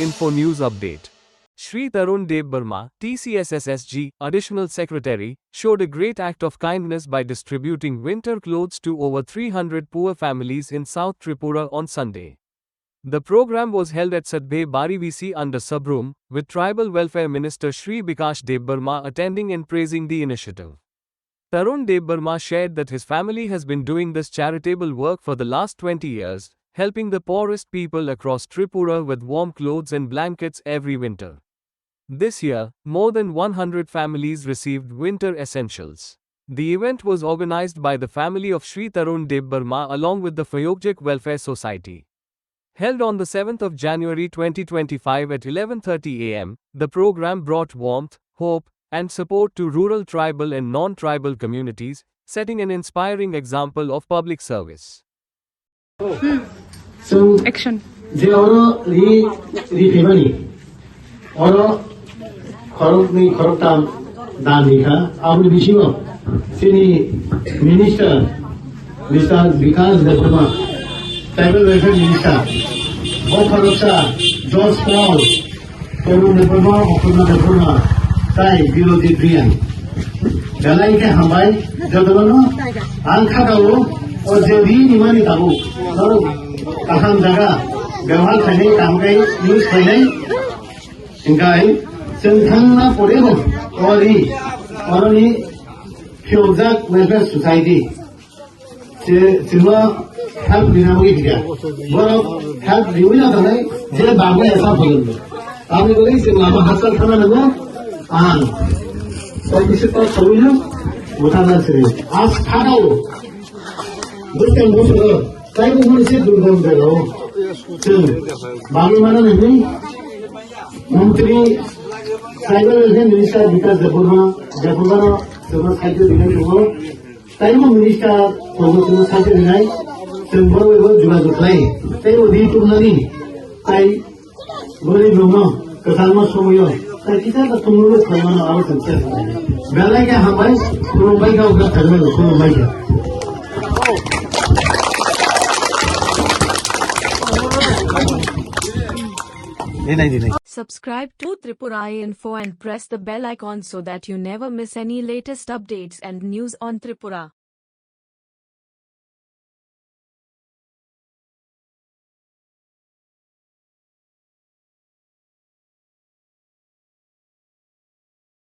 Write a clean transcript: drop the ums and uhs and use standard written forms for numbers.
Info News Update. Shri Tarun Debbarma, TCSSSG, Additional Secretary, showed a great act of kindness by distributing winter clothes to over 300 poor families in South Tripura on Sunday. The program was held at Sadbhe Barivisi under Sabroom, with Tribal Welfare Minister Shri Bikash Debbarma attending and praising the initiative. Tarun Debbarma shared that his family has been doing this charitable work for the last 20 years, helping the poorest people across Tripura with warm clothes and blankets every winter. This year, more than 100 families received winter essentials. The event was organized by the family of Shri Tarun Debbarma along with the Fayogjik Welfare Society. Held on the 7th of January 2025 at 11:30 am, the program brought warmth, hope, and support to rural tribal and non-tribal communities, setting an inspiring example of public service. Action. Je oro ri femani oro khorok dan likha apni bishingo sini minister Mr. Bikash Debbarma tribal welfare minister khoroksa George Paul Tarun Debbarma Opurna Debbarma tai birodi brian dalai ke hambai jadolono angkha dawo और जो भी निमानी ताबू और कहाँ जगह व्यवहार करने काम का यूज करने इनका है संगठन पड़े हो और ये फ्यूजक वेलफेयर सोसाइटी से सिर्फ हेल्प देना होगी क्या वो हेल्प दियो ना तो नहीं जेल बाबू ऐसा बोलेंगे आपने बोले इसे लामा हासिल करना लगो आन और किसी को समझो उठाना चाहिए आज खाना हो Bukan musuh, saya pun masih dulu dulu. Bagaimana ini? Menteri Tribal Welfare Minister Bikash Debbarma semua sahaja dengan semua. Saya pun Minister semua sahaja dengan semua juga juklai. Saya di turun ini, saya boleh nama kesalahan semua. Saya kita tak tunggu bagaimana awak sukses. Belai ke hambai, turun baik kau kat terus, turun baik. Subscribe to Tripura Info and press the bell icon so that you never miss any latest updates and news on Tripura.